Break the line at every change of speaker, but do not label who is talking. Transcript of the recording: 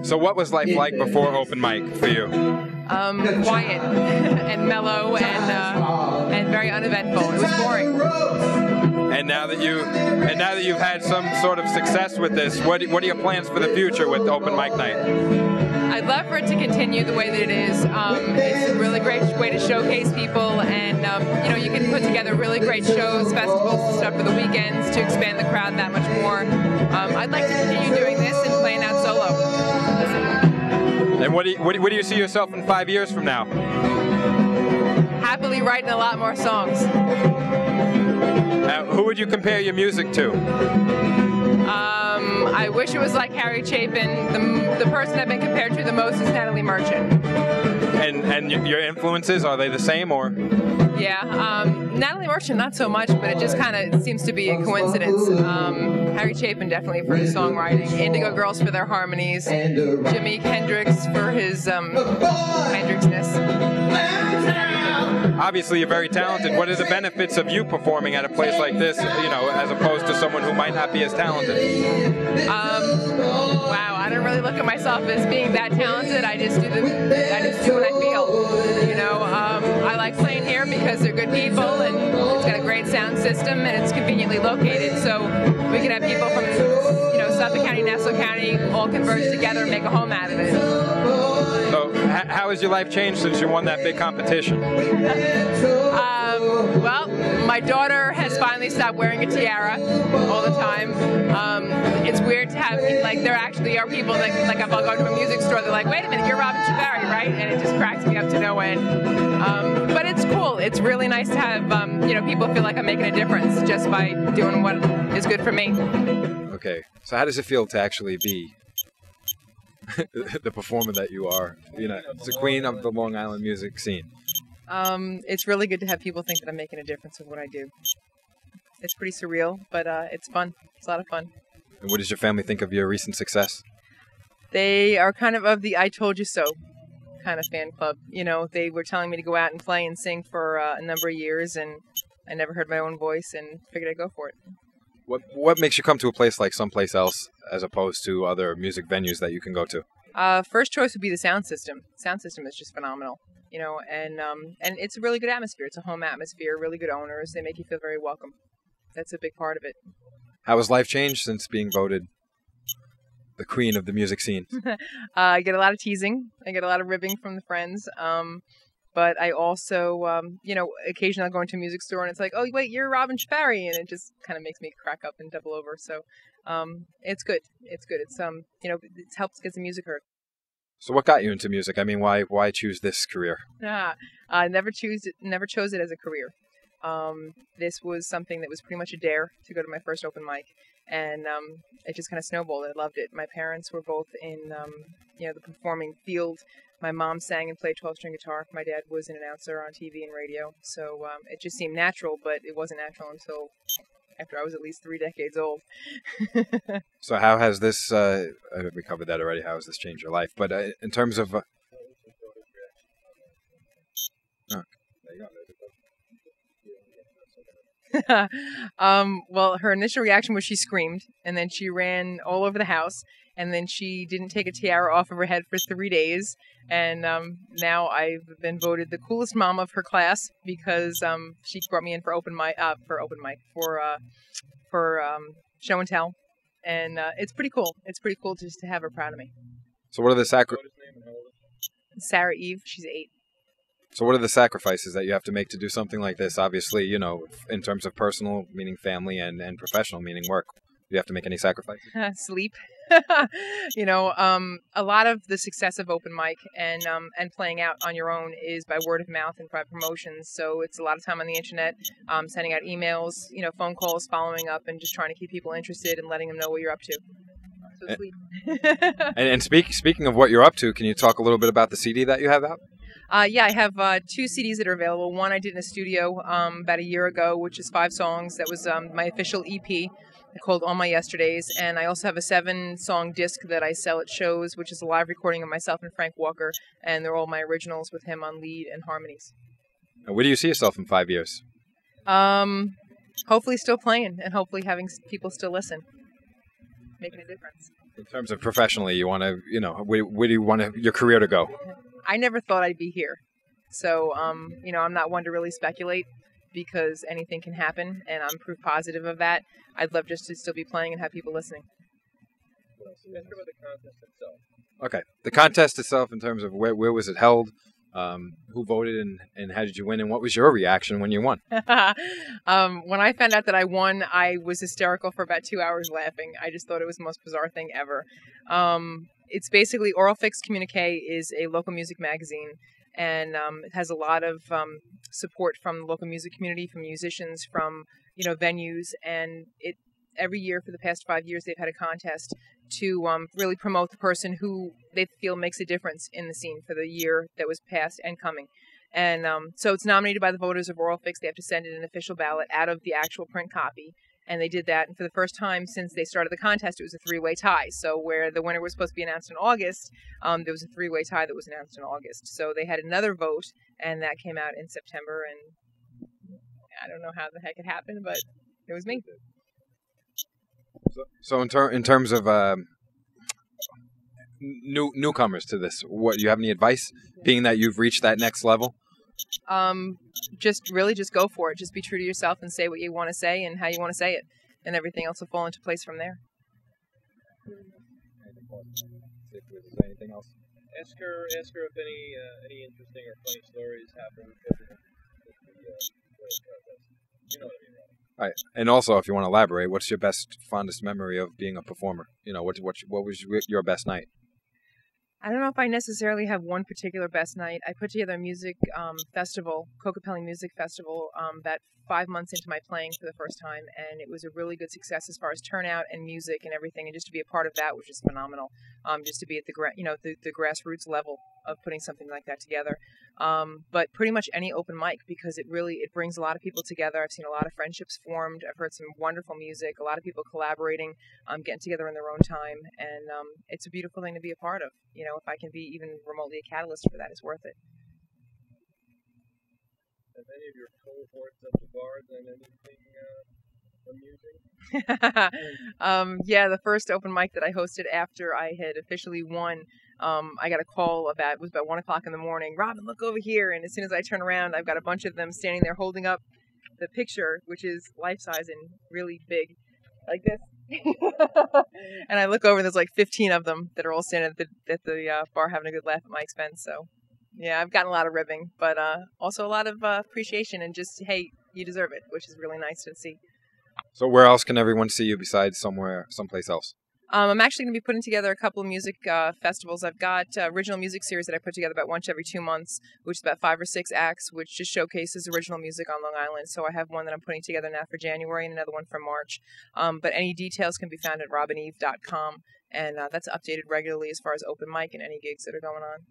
So what was life like before open mic for you?
Quiet and mellow and very uneventful. It was boring.
And now that you've had some sort of success with this, what are your plans for the future with open mic night?
I'd love for it to continue the way that it is. It's a really great way to showcase people, and you can put together really great shows, festivals, and stuff for the weekends to expand the crowd that much more. I'd like to continue doing this and playing out solo.
And what do you see yourself in 5 years from now?
Happily writing a lot more songs.
Who would you compare your music to?
I wish it was like Harry Chapin. The person I've been compared to the most is Natalie Merchant.
And your influences, are they the same or?
Yeah, Natalie Merchant not so much, but it just kind of seems to be a coincidence. Harry Chapin definitely for his songwriting, Indigo Girls for their harmonies, Jimi Hendrix for his Hendrixness.
Obviously, you're very talented. What are the benefits of you performing at a place like this, as opposed to someone who might not be as talented?
Wow, I don't really look at myself as being that talented. I just do what I feel. I like playing here because they're good people, and it's got a great sound system, and it's conveniently located, so we can have people from Suffolk County, Nassau County, all converge together and make a home out of it.
So, how has your life changed since you won that big competition?
Well, my daughter has finally stopped wearing a tiara all the time. It's weird to have, there actually are people that, if I'll go to a music store, they're like, wait a minute, you're Robin Shabari, right? And it just cracks me up to no end. But it's cool. It's really nice to have, people feel like I'm making a difference just by doing what is good for me.
Okay, so how does it feel to actually be the performer that you are? The queen of the Long Island music scene.
It's really good to have people think that I'm making a difference with what I do. It's pretty surreal, but it's fun. It's a lot of fun.
And what does your family think of your recent success?
They are kind of the I told you so kind of fan club. They were telling me to go out and play and sing for a number of years, and I never heard my own voice and figured I'd go for it.
What makes you come to a place like someplace else as opposed to other music venues that you can go to?
First choice would be the sound system. Sound system is just phenomenal, and it's a really good atmosphere. It's a home atmosphere, really good owners. They make you feel very welcome. That's a big part of it.
How has life changed since being voted the queen of the music scene?
I get a lot of teasing. I get a lot of ribbing from the friends. But I also, occasionally I'll go into a music store and it's like, oh, wait, you're Robin Shabari. And it just kind of makes me crack up and double over. So it's good. It's good. It's, it helps get the music heard.
So what got you into music? I mean, why choose this career?
I never chose it as a career. This was something that was pretty much a dare to go to my first open mic. And it just kind of snowballed. I loved it. My parents were both in, the performing field. My mom sang and played 12-string guitar. My dad was an announcer on TV and radio. So it just seemed natural, but it wasn't natural until after I was at least 3 decades old.
So how has this, we covered that already, how has this changed your life? But in terms of... there you
go. Well, her initial reaction was she screamed, and then she ran all over the house, and then she didn't take a tiara off of her head for 3 days, and now I've been voted the coolest mom of her class because she brought me in for show and tell, and it's pretty cool. It's pretty cool just to have her proud of me.
So what are the
Sarah Eve, she's 8.
So what are the sacrifices that you have to make to do something like this? Obviously, in terms of personal, meaning family, and professional, meaning work. Do you have to make any sacrifices?
Sleep. A lot of the success of open mic and playing out on your own is by word of mouth and by promotions. So it's a lot of time on the internet, sending out emails, phone calls, following up, and just trying to keep people interested and letting them know what you're up to. So sleep.
and speaking of what you're up to, can you talk a little bit about the CD that you have out?
Yeah, I have 2 CDs that are available. One I did in a studio about a year ago, which is 5 songs. That was my official EP called All My Yesterdays. And I also have a 7-song disc that I sell at shows, which is a live recording of myself and Frank Walker. And they're all my originals with him on lead and harmonies.
And where do you see yourself in 5 years?
Hopefully still playing and hopefully having people still listen. Making a difference.
In terms of professionally, you want to, where do you want your career to go?
I never thought I'd be here. So, I'm not one to really speculate because anything can happen, and I'm proof positive of that. I'd love just to still be playing and have people listening.
Ask about the contest itself.
Okay. The contest itself, in terms of where was it held, who voted, and how did you win, and what was your reaction when you won?
When I found out that I won, I was hysterical for about 2 hours laughing. I just thought it was the most bizarre thing ever. It's basically Oral Fix Communique is a local music magazine, and it has a lot of support from the local music community, from musicians, from venues, and every year for the past 5 years they've had a contest to really promote the person who they feel makes a difference in the scene for the year that was past and coming. And so it's nominated by the voters of Oral Fix. They have to send in an official ballot out of the actual print copy. And they did that. And for the first time since they started the contest, it was a three-way tie. So where the winner was supposed to be announced in August, there was a three-way tie that was announced in August. So they had another vote, and that came out in September. And I don't know how the heck it happened, but it was me.
So in terms of newcomers to this, what you have any advice, being that you've reached that next level?
Just go for it. Just be true to yourself and say what you want to say and how you want to say it, and everything else will fall into place from there.
Anything else?
Ask her if any interesting or funny stories happened with the contest. You know what I mean, right?
All right. And also, if you want to elaborate, what's your best, fondest memory of being a performer? What was your best night?
I don't know if I necessarily have one particular best night. I put together a music festival, Kokopelli Music Festival, about 5 months into my playing for the first time, and it was a really good success as far as turnout and music and everything. And just to be a part of that was just phenomenal. Just to be at the grassroots level of putting something like that together. But pretty much any open mic, because it brings a lot of people together. I've seen a lot of friendships formed. I've heard some wonderful music, a lot of people collaborating, getting together in their own time, and it's a beautiful thing to be a part of. If I can be even remotely a catalyst for that, it's worth it.
Have any of your cohorts at the bar done anything amusing?
Yeah, the first open mic that I hosted after I had officially won, I got a call it was about 1 o'clock in the morning. Robin, look over here. And as soon as I turn around, I've got a bunch of them standing there holding up the picture, which is life-size and really big, like this. And I look over and there's like 15 of them that are all standing at the bar having a good laugh at my expense. So yeah, I've gotten a lot of ribbing, but also a lot of appreciation and just, hey, you deserve it, which is really nice to see.
So where else can everyone see you besides someplace else?
I'm actually going to be putting together a couple of music festivals. I've got original music series that I put together about once every 2 months, which is about 5 or 6 acts, which just showcases original music on Long Island. So I have one that I'm putting together now for January and another one for March. But any details can be found at robineve.com, and that's updated regularly as far as open mic and any gigs that are going on.